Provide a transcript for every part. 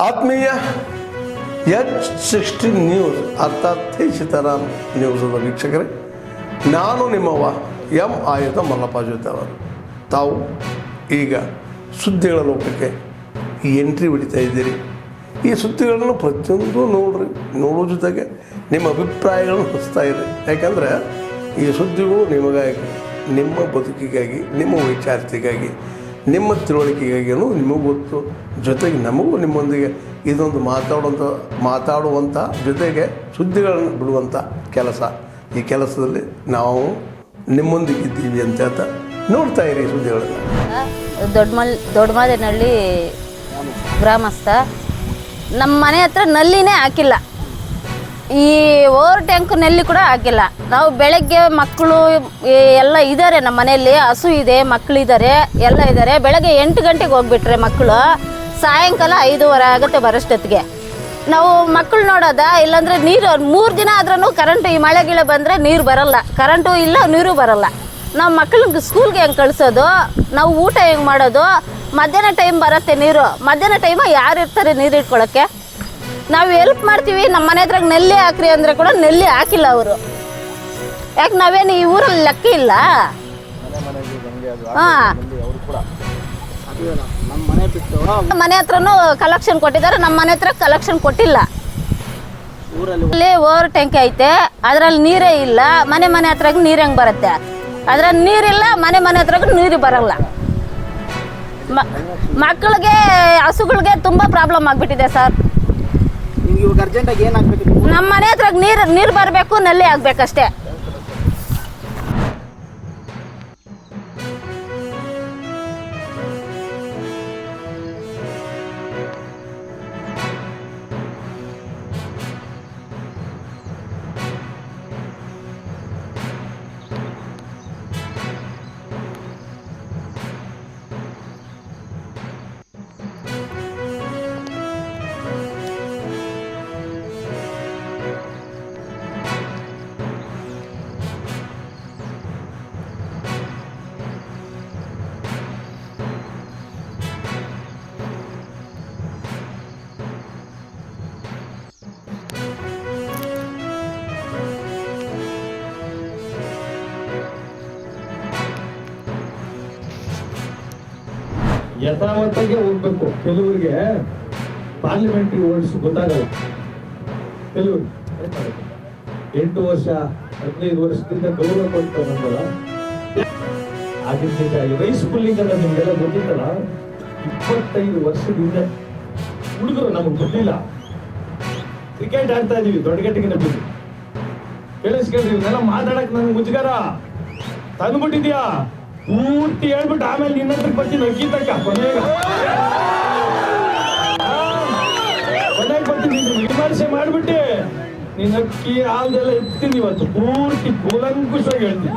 ಆತ್ಮೀಯ H16 news ಅರ್ಥಾತ್ ಸೀತಾರಾಮ್ ನ್ಯೂಸದ ವೀಕ್ಷಕರೇ, ನಾನು ನಿಮ್ಮವ ಎಂ ಆಯುಧ ಮಲ್ಲಪ್ಪ ಜೊತೆ ಅವರು. ತಾವು ಈಗ ಸುದ್ದಿಗಳ ಲೋಕಕ್ಕೆ ಎಂಟ್ರಿ ಹೊಡಿತಾ ಇದ್ದೀರಿ. ಈ ಸುದ್ದಿಗಳನ್ನು ಪ್ರತಿಯೊಂದು ನೋಡೋ ಜೊತೆಗೆ ನಿಮ್ಮ ಅಭಿಪ್ರಾಯಗಳನ್ನು ಹಚ್ತಾ ಇರಿ. ಯಾಕಂದರೆ ಈ ಸುದ್ದಿಗಳು ನಿಮಗಾಗಿ, ನಿಮ್ಮ ಬದುಕಿಗಾಗಿ, ನಿಮ್ಮ ವೈಚಾರಿಕೆಗಾಗಿ, ನಿಮ್ಮ ತಿಳುವಳಿಕೆಗಾಗಿಯೂ ನಿಮಗೂ ಗೊತ್ತು, ಜೊತೆಗೆ ನಮಗೂ ನಿಮ್ಮೊಂದಿಗೆ ಇದೊಂದು ಮಾತಾಡುವಂಥ ಜೊತೆಗೆ ಸುದ್ದಿಗಳನ್ನು ಬಿಡುವಂಥ ಕೆಲಸ. ಈ ಕೆಲಸದಲ್ಲಿ ನಾವು ನಿಮ್ಮೊಂದಿಗೆ ಇದ್ದೀವಿ ಅಂತ ಹೇಳ್ತಾ ನೋಡ್ತಾ ಇರಿ ಸುದ್ದಿಗಳನ್ನು. ದೊಡ್ಡಮಾದೇನಹಳ್ಳಿ ಗ್ರಾಮಸ್ಥ. ನಮ್ಮ ಮನೆ ಹತ್ರ ನಲ್ಲಿನೇ ಹಾಕಿಲ್ಲ, ಈ ಓವರ್ ಟ್ಯಾಂಕ್ ನಲ್ಲಿ ಕೂಡ ಹಾಕಿಲ್ಲ. ನಾವು ಬೆಳಗ್ಗೆ ಮಕ್ಕಳು ಎಲ್ಲ ಇದ್ದಾರೆ, ನಮ್ಮ ಮನೆಯಲ್ಲಿ ಹಸು ಇದೆ, ಮಕ್ಕಳಿದ್ದಾರೆ, ಎಲ್ಲ ಇದ್ದಾರೆ. ಬೆಳಗ್ಗೆ 8 ಗಂಟೆಗೆ ಹೋಗ್ಬಿಟ್ರೆ ಮಕ್ಕಳು ಸಾಯಂಕಾಲ 5:15 ಆಗುತ್ತೆ ಬರೋಷ್ಟೊತ್ತಿಗೆ. ನಾವು ಮಕ್ಕಳು ನೋಡೋದ, ಇಲ್ಲಾಂದರೆ ನೀರು 3 ದಿನ ಆದ್ರೂ ಕರೆಂಟು, ಈ ಮಳೆ ಗಿಳೆ ಬಂದರೆ ನೀರು ಬರಲ್ಲ, ಕರೆಂಟು ಇಲ್ಲ, ನೀರು ಬರಲ್ಲ. ನಾವು ಮಕ್ಕಳಿಗೆ ಸ್ಕೂಲ್ಗೆ ಹೆಂಗೆ ಕಳಿಸೋದು, ನಾವು ಊಟ ಹೆಂಗೆ ಮಾಡೋದು? ಮಧ್ಯಾಹ್ನ ಟೈಮ್ ಬರುತ್ತೆ ನೀರು, ಮಧ್ಯಾಹ್ನ ಟೈಮ ಯಾರು ಇರ್ತಾರೆ ನೀರು ಇಟ್ಕೊಳ್ಳೋಕ್ಕೆ? ನಾವು ಹೆಲ್ಪ್ ಮಾಡ್ತೀವಿ, ನಮ್ಮ ಮನೆ ಹತ್ರ ನೆಲ್ಲಿ ಹಾಕ್ರಿ ಅಂದರೆ ಕೂಡ ನೆಲ್ಲಿ ಹಾಕಿಲ್ಲ ಅವರು. ಯಾಕೆ ನಾವೇನು ಈ ಊರಲ್ಲಿ ಲೆಕ್ಕ ಇಲ್ಲ? ಹಾಂ, ಮನೆ ಹತ್ರನೂ ಕಲೆಕ್ಷನ್ ಕೊಟ್ಟಿದ್ದಾರೆ, ನಮ್ಮ ಮನೆ ಹತ್ರ ಕಲೆಕ್ಷನ್ ಕೊಟ್ಟಿಲ್ಲ. ಅಲ್ಲಿ ಓವರ್ ಟ್ಯಾಂಕ್ ಐತೆ, ಅದರಲ್ಲಿ ನೀರೇ ಇಲ್ಲ. ಮನೆ ಹತ್ರ ನೀರು ಹೆಂಗೆ ಬರುತ್ತೆ? ಅದ್ರಲ್ಲಿ ನೀರಿಲ್ಲ, ಮನೆ ಹತ್ರ ನೀರು ಬರಲ್ಲ. ಮಕ್ಕಳಿಗೆ, ಹಸುಗಳಿಗೆ ತುಂಬ ಪ್ರಾಬ್ಲಮ್ ಆಗಿಬಿಟ್ಟಿದೆ ಸರ್. ನಮ್ಮ ಮನೆ ಹತ್ರ ನೀರು ಬರಬೇಕು, ನಲ್ಲಿ ಆಗ್ಬೇಕಷ್ಟೇ. ಯಥಾವತ್ತಾಗೆ ಹೋಗ್ಬೇಕು. ಕೆಲವರಿಗೆ ಪಾರ್ಲಿಮೆಂಟ್ರಿ ವರ್ಡ್ಸ್ ಗೊತ್ತಾಗಲ್ಲ. ಕೆಲವರು 8 ವರ್ಷ 15 ವರ್ಷದಿಂದ ಗೌರವ ಕೊಡ್ತಾ ಬಂದಲ್ಲ, ಆಗಿದ್ದ ರೈಸ್ ಪುಲ್ಲಿಂಗ್ ಅಲ್ಲ, ನಿಮ್ಗೆಲ್ಲ ಗೊತ್ತಿತ್ತಲ್ಲ. 25 ವರ್ಷದಿಂದ ಹುಡುಗರು ನಮಗ್ ಗೊತ್ತಿಲ್ಲ, ಕ್ರಿಕೆಟ್ ಆಡ್ತಾ ಇದೀವಿ ದೊಡ್ಡಗಟ್ಟಿಗೆ ಬಿದ್ದು. ಕೇಳಿಸ್ಕೊಂಡ್ರಿ, ಇವನ್ನೆಲ್ಲ ಮಾತಾಡಕ್ ನನ್ಗೆ ಮುಜುಗರ ತಂದ್ಬಿಟ್ಟಿದ್ಯಾ? ಪೂರ್ತಿ ಹೇಳ್ಬಿಟ್ಟು ಆಮೇಲೆ ನಿನ್ನ ಹತ್ರ ಬರ್ತೀನಿ ಅಕ್ಕಿ ತಕ್ಕ ಕೊನೆಗೆ ಬರ್ತೀನಿ, ವಿಮರ್ಶೆ ಮಾಡ್ಬಿಟ್ಟೆ. ನೀನ್ ಅಕ್ಕಿ ಹಾಲ್ದೆಲ್ಲ ಎತ್ತೀನಿ ಇವತ್ತು, ಪೂರ್ತಿ ಕೂಲಂಕುಷವಾಗಿ ಹೇಳ್ತೀನಿ,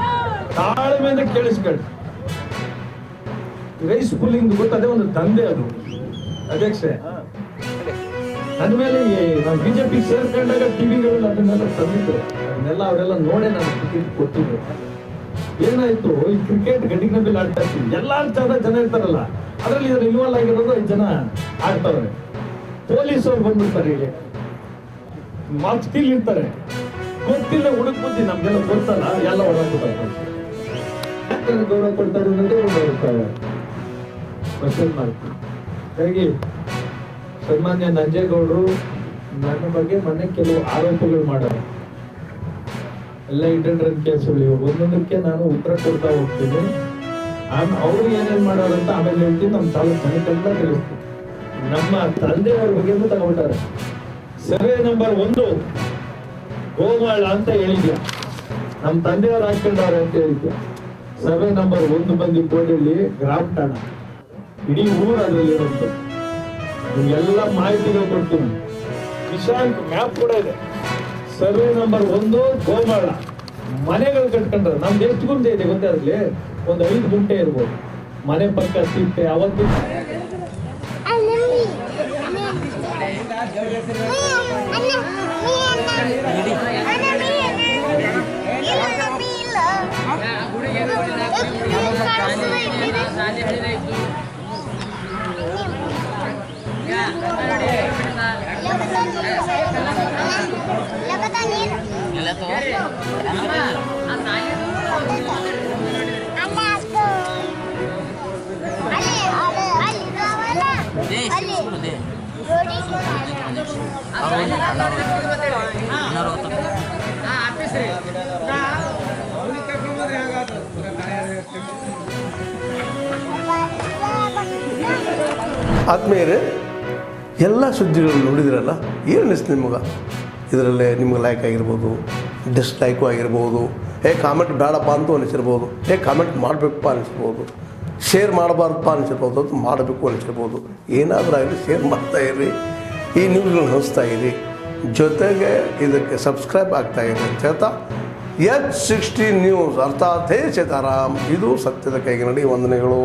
ತಾಳ್ಮೆಯಿಂದ ಕೇಳಿಸ್ಕೊಳ್ಳಿ. ರೈಸ್ ಪುಲ್ಲಿಂಗ್ ಗೊತ್ತದೇ ಒಂದು ದಂಧೆ ಅದು ಅಧ್ಯಕ್ಷೆ. ಅಂದ್ಮೇಲೆ ನಾವು ಬಿಜೆಪಿ ಸೇರ್ಕೊಂಡಾಗ ಟಿವಿಗಳು ಅದನ್ನೆಲ್ಲ ತಂದಿದ್ರು, ಅದನ್ನೆಲ್ಲ ಅವರೆಲ್ಲ ನೋಡೇ ನಾನು ಟಿಕೆಟ್ ಕೊಟ್ಟಿದ್ರು. ಏನಾಯ್ತು, ಈ ಕ್ರಿಕೆಟ್ ಗಡಿನಲ್ಲಿ ಆಡ್ತಾ ಇರ್ತೀವಿ, ಎಲ್ಲಾ ಜನ ಇರ್ತಾರಲ್ಲ, ಅದ್ರಲ್ಲಿ ಇದ್ರ ಇನ್ವಾಲ್ವ್ ಆಗಿರೋದು 5 ಜನ ಆಡ್ತಾವ್ರೆ. ಪೊಲೀಸವ್ರು ಬಂದ್ಬಿಡ್ತಾರೆ, ಇಲ್ಲಿ ಮಾಸ್ಕಿಲ್ ಇರ್ತಾರೆ, ಗೊತ್ತಿಲ್ಲ ಹುಡುಕ್ ಬುದ್ಧಿ ನಮ್ಗೆಲ್ಲ ಗೊತ್ತಲ್ಲ, ಎಲ್ಲ ಹೊರಡ್ಬಿಡ್ತಾರೆ. ಗೌರವ ಕೊಡ್ತಾರೆ ಅನ್ನೋದೇ ಒಂದು ಕ್ವಶನ್ ಮಾರ್ಕ್. ಹಾಗಾಗಿ ಸನ್ಮಾನ್ಯ ನಂಜೇಗೌಡರು ನನ್ನ ಬಗ್ಗೆ ಮೊನ್ನೆ ಕೆಲವು ಆರೋಪಗಳು ಮಾಡೋರು, ಎಲ್ಲ ಇಟ್ಟಂಡ್ರನ್ ಕೇಸ್ಗಳು. ಒಂದೊಂದಕ್ಕೆ ನಾನು ಉತ್ತರ ಕೊಡ್ತಾ ಹೋಗ್ತೀನಿ. ಅವ್ರು ಏನೇನ್ ಮಾಡೋರಂತ ಆಮೇಲೆ ಹೇಳ್ತೀನಿ, ನಮ್ಮ ತಾಲೂಕು ಜನಕ್ಕೆಲ್ಲ ತಿಳಿಸ್ತೀನಿ. ನಮ್ಮ ತಂದೆಯವ್ರ ಬಗ್ಗೆ ತಗೊಂಡ್ಬಿಟ್ಟಾರೆ. ಸರ್ವೆ ನಂಬರ್ 1 ಗೋಮಾಳ ಅಂತ ಹೇಳಿದ್ಯಾ, ನಮ್ಮ ತಂದೆಯವ್ರು ಹಾಕೊಂಡವ್ರೆ ಅಂತ ಹೇಳಿದ್ಯಾ. ಸರ್ವೆ ನಂಬರ್ 1 ಬಂದು ಕೋಡಿಯಲ್ಲಿ ಗ್ರಾಮಠಾಣ, ಇಡೀ ಊರು ಅದರಲ್ಲಿ ಇರೋದು. ನಿಮ್ಗೆಲ್ಲ ಮಾಹಿತಿಗಳು ಕೊಡ್ತೀನಿ, ವಿಶಾಂಕ್ ಮ್ಯಾಪ್ ಕೂಡ ಇದೆ. Survey number 1 ಗೋಮಾಳ. ಮನೆಗಳು ಕಟ್ಕೊಂಡ್ರೆ ನಮ್ದು ಎಷ್ಟು ಗುಂಟೆ ಇದೆ ಗೊತ್ತೇ? ಅದ್ರಲ್ಲಿ ಒಂದು 5 ಗುಂಟೆ ಇರ್ಬೋದು. ಮನೆ ಪಕ್ಕ ತಿಪ್ಪೆ ಅವತ್ತು ಆದ್ಮೇಲೆ ಎಲ್ಲ ಸುದ್ದಿಗಳನ್ನು ನೋಡಿದ್ರಲ್ಲ, ಏನು ಅನಿಸ್ತು ನಿಮ್ಗೆ? ಇದರಲ್ಲೇ ನಿಮ್ಗೆ ಲೈಕ್ ಆಗಿರ್ಬೋದು, ಡಿಸ್ಲೈಕು ಆಗಿರ್ಬೋದು, ಕಾಮೆಂಟ್ ಬೇಡಪ್ಪ ಅಂತೂ ಅನಿಸಿರ್ಬೋದು, ಕಾಮೆಂಟ್ ಮಾಡಬೇಕಪ್ಪ ಅನಿಸಿರ್ಬೋದು, ಶೇರ್ ಮಾಡಬಾರ್ದಪ್ಪ ಅನಿಸಿರ್ಬೋದು, ಅದು ಮಾಡಬೇಕು ಅನಿಸಿರ್ಬೋದು. ಏನಾದರೂ ಆಗಲಿ ಶೇರ್ ಮಾಡ್ತಾಯಿರಿ, ಈ ನ್ಯೂಸ್ಗಳನ್ನ ಹಂಚ್ತಾ ಇರಿ, ಜೊತೆಗೆ ಇದಕ್ಕೆ ಸಬ್ಸ್ಕ್ರೈಬ್ ಆಗ್ತಾಯಿರಿ ಅಂತ ಹೇಳ್ತಾ H16 ನ್ಯೂಸ್ ಅರ್ಥಾತ್ ಹೇ ಸೀತಾರಾಮ್, ಇದು ಸತ್ಯದ ಕೈಗೆ ನಡಿ. ವಂದನೆಗಳು.